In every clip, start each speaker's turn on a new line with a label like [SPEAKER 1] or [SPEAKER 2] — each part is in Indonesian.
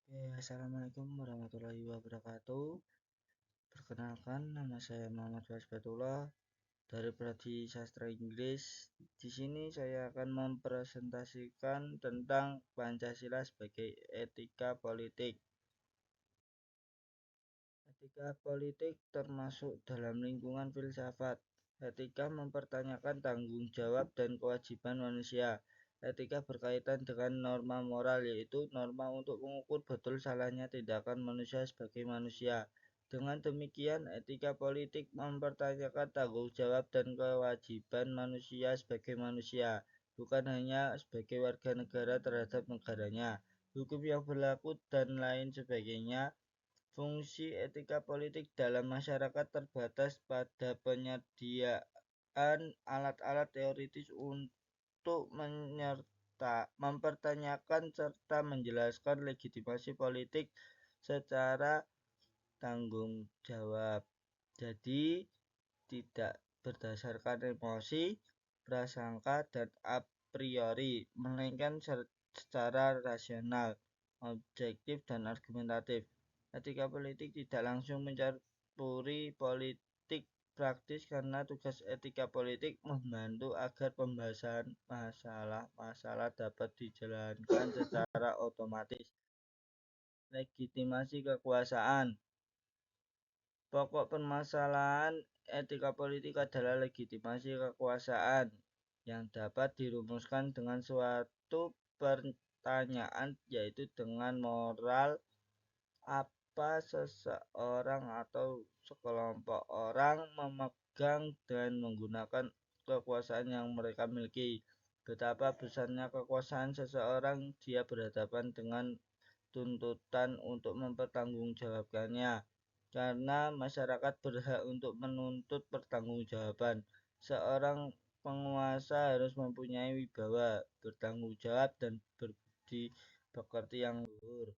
[SPEAKER 1] Assalamualaikum warahmatullahi wabarakatuh. Perkenalkan, nama saya Muhammad Wasbatullah dari Prodi Sastra Inggris. Di sini saya akan mempresentasikan tentang Pancasila sebagai etika politik. Etika politik termasuk dalam lingkungan filsafat. Etika mempertanyakan tanggung jawab dan kewajiban manusia. Etika berkaitan dengan norma moral, yaitu norma untuk mengukur betul salahnya tindakan manusia sebagai manusia. Dengan demikian, etika politik mempertanyakan tanggung jawab dan kewajiban manusia sebagai manusia, bukan hanya sebagai warga negara terhadap negaranya, hukum yang berlaku, dan lain sebagainya. Fungsi etika politik dalam masyarakat terbatas pada penyediaan alat-alat teoritis untuk mempertanyakan serta menjelaskan legitimasi politik secara tanggung jawab. Jadi, tidak berdasarkan emosi, prasangka, dan a priori, melainkan secara rasional, objektif, dan argumentatif. Etika politik tidak langsung mencampuri politik praktis karena tugas etika politik membantu agar pembahasan masalah-masalah dapat dijalankan secara otomatis. Legitimasi kekuasaan. Pokok permasalahan etika politik adalah legitimasi kekuasaan yang dapat dirumuskan dengan suatu pertanyaan, yaitu dengan moral apa seseorang atau sekelompok orang memegang dan menggunakan kekuasaan yang mereka miliki. Betapa besarnya kekuasaan seseorang, dia berhadapan dengan tuntutan untuk mempertanggungjawabkannya, karena masyarakat berhak untuk menuntut pertanggungjawaban. Seorang penguasa harus mempunyai wibawa, bertanggung jawab, dan berbudi pekerti yang luhur.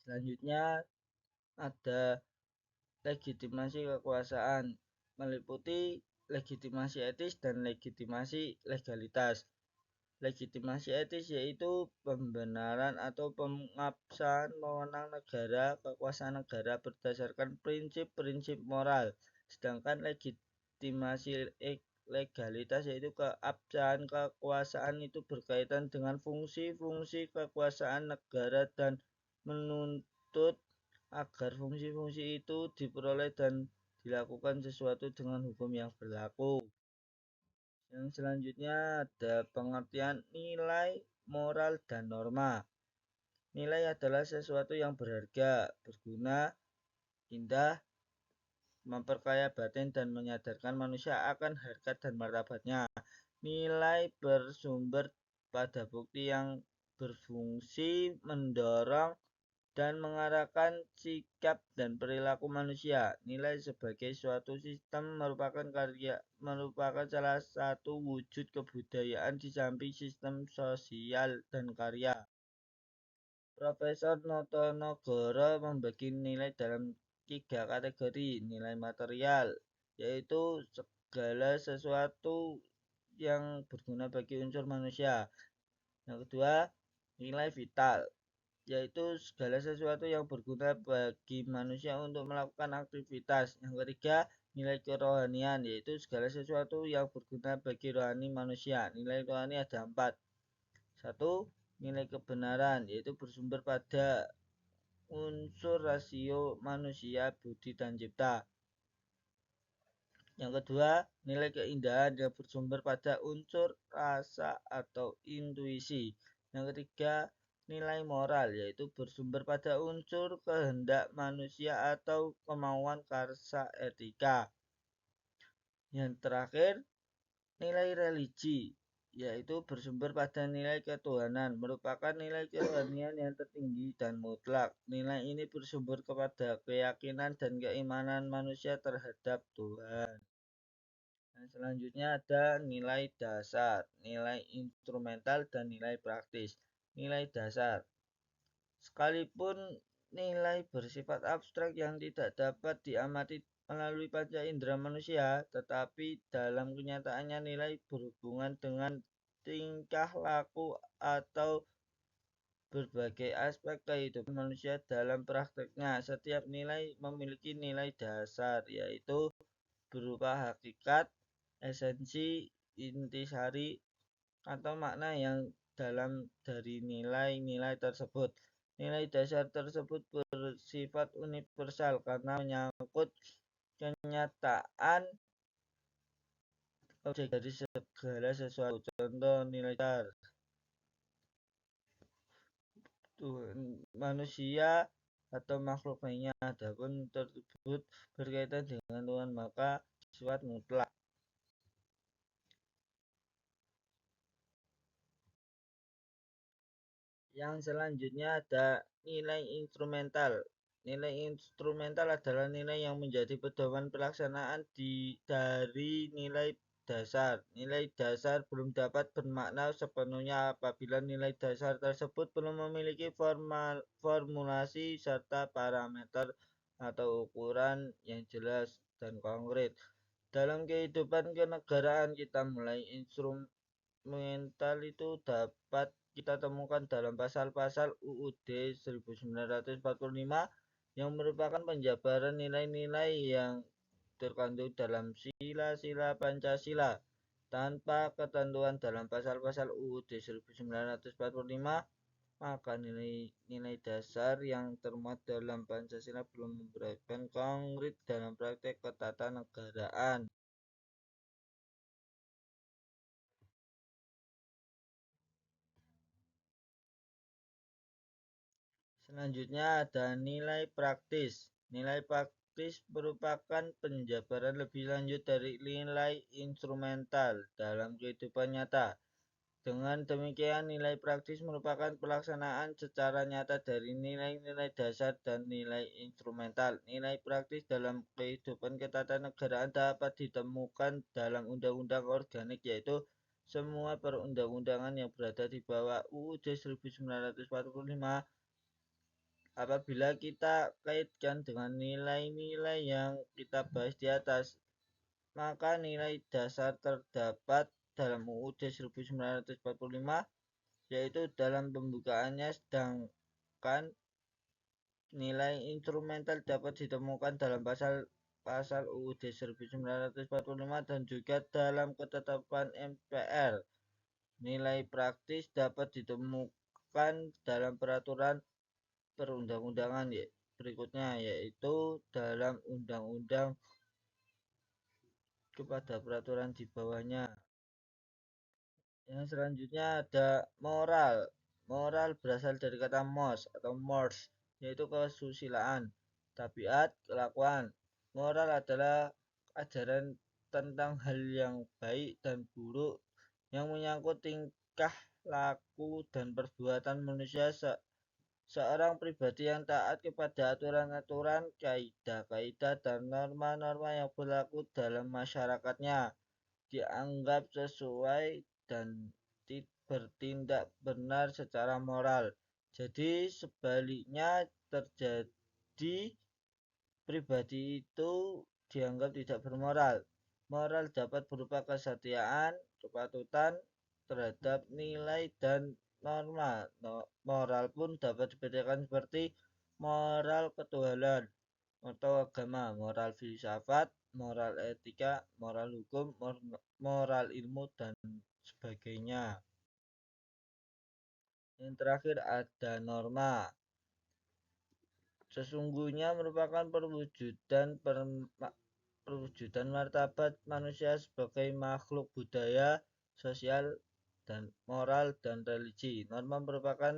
[SPEAKER 1] Selanjutnya ada legitimasi kekuasaan, meliputi legitimasi etis dan legitimasi legalitas. Legitimasi etis yaitu pembenaran atau pengabsahan wewenang negara, kekuasaan negara berdasarkan prinsip-prinsip moral. Sedangkan legitimasi legalitas yaitu keabsahan kekuasaan itu berkaitan dengan fungsi-fungsi kekuasaan negara dan menuntut agar fungsi-fungsi itu diperoleh dan dilakukan sesuatu dengan hukum yang berlaku. Yang selanjutnya ada pengertian nilai, moral, dan norma. Nilai adalah sesuatu yang berharga, berguna, indah, memperkaya batin, dan menyadarkan manusia akan harkat dan martabatnya. Nilai bersumber pada bukti yang berfungsi mendorong dan mengarahkan sikap dan perilaku manusia. Nilai sebagai suatu sistem merupakan salah satu wujud kebudayaan di samping sistem sosial dan karya. Profesor Notonegoro membagi nilai dalam 3 kategori. Nilai material, yaitu segala sesuatu yang berguna bagi unsur manusia. Yang kedua, nilai vital, yaitu segala sesuatu yang berguna bagi manusia untuk melakukan aktivitas. Yang ketiga, nilai kerohanian, yaitu segala sesuatu yang berguna bagi rohani manusia. Nilai rohani ada 4. 1. Nilai kebenaran, yaitu bersumber pada unsur rasio manusia, budi, dan cipta. Yang kedua, nilai keindahan yang bersumber pada unsur rasa atau intuisi. Yang ketiga, nilai moral, yaitu bersumber pada unsur kehendak manusia atau kemauan karsa etika. Yang terakhir, nilai religi, yaitu bersumber pada nilai ketuhanan, merupakan nilai kerohanian yang tertinggi dan mutlak. Nilai ini bersumber kepada keyakinan dan keimanan manusia terhadap Tuhan. Dan selanjutnya ada nilai dasar, nilai instrumental, dan nilai praktis. Nilai dasar, sekalipun nilai bersifat abstrak yang tidak dapat diamati melalui panca indera manusia, tetapi dalam kenyataannya nilai berhubungan dengan tingkah laku atau berbagai aspek kehidupan manusia dalam prakteknya. Setiap nilai memiliki nilai dasar, yaitu berupa hakikat, esensi, intisari, atau makna yang dalam dari nilai-nilai tersebut. Nilai dasar tersebut bersifat universal karena menyangkut kenyataan objek dari segala sesuatu. Contoh nilai dasar Tuhan manusia atau makhluk lainnya. Adapun tersebut berkaitan dengan Tuhan, maka sifat mutlak. Yang selanjutnya ada nilai instrumental. Nilai instrumental adalah nilai yang menjadi pedoman pelaksanaan dari nilai dasar. Nilai dasar belum dapat bermakna sepenuhnya apabila nilai dasar tersebut belum memiliki formulasi serta parameter atau ukuran yang jelas dan konkret. Dalam kehidupan kenegaraan kita mulai instrumental itu dapat kita temukan dalam pasal-pasal UUD 1945 yang merupakan penjabaran nilai-nilai yang terkandung dalam sila-sila Pancasila. Tanpa ketentuan dalam pasal-pasal UUD 1945, maka nilai-nilai dasar yang termuat dalam Pancasila belum memberikan konkret dalam praktek ketatanegaraan. Selanjutnya ada nilai praktis. Nilai praktis merupakan penjabaran lebih lanjut dari nilai instrumental dalam kehidupan nyata. Dengan demikian, nilai praktis merupakan pelaksanaan secara nyata dari nilai-nilai dasar dan nilai instrumental. Nilai praktis dalam kehidupan ketatanegaraan dapat ditemukan dalam undang-undang organik, yaitu semua perundang-undangan yang berada di bawah UUD 1945. Apabila kita kaitkan dengan nilai-nilai yang kita bahas di atas, maka nilai dasar terdapat dalam UUD 1945, yaitu dalam pembukaannya, sedangkan nilai instrumental dapat ditemukan dalam pasal UUD 1945 dan juga dalam ketetapan MPR. Nilai praktis dapat ditemukan dalam peraturan perundang-undangan berikutnya, yaitu dalam undang-undang kepada peraturan di bawahnya. Yang selanjutnya ada moral. Moral berasal dari kata mos atau mores, yaitu kesusilaan, tabiat, kelakuan. Moral adalah ajaran tentang hal yang baik dan buruk yang menyangkut tingkah laku dan perbuatan manusia. Seorang pribadi yang taat kepada aturan-aturan, kaidah-kaidah, dan norma-norma yang berlaku dalam masyarakatnya dianggap sesuai dan bertindak benar secara moral. Jadi sebaliknya terjadi pribadi itu dianggap tidak bermoral. Moral dapat berupa kesetiaan, kepatutan terhadap nilai dan norma. Moral pun dapat dibedakan seperti moral ketuhanan atau agama, moral filsafat, moral etika, moral hukum, moral ilmu, dan sebagainya. Yang terakhir ada norma. Sesungguhnya merupakan perwujudan martabat manusia sebagai makhluk budaya, sosial, dan moral, dan religi. Norma merupakan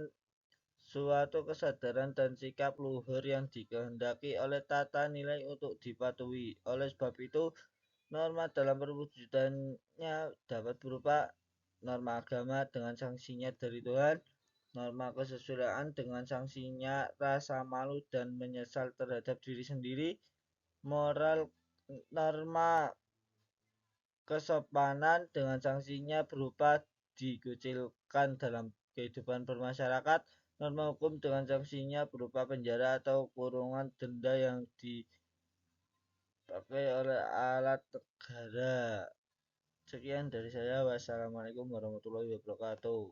[SPEAKER 1] suatu kesadaran dan sikap luhur yang dikehendaki oleh tata nilai untuk dipatuhi. Oleh sebab itu, norma dalam perwujudannya dapat berupa norma agama dengan sanksinya dari Tuhan, norma kesesuaian dengan sanksinya rasa malu dan menyesal terhadap diri sendiri, norma kesopanan dengan sanksinya berupa dikucilkan dalam kehidupan bermasyarakat, norma hukum dengan sanksinya berupa penjara atau kurungan denda yang dipakai oleh alat negara. Sekian dari saya. Wassalamualaikum warahmatullahi wabarakatuh.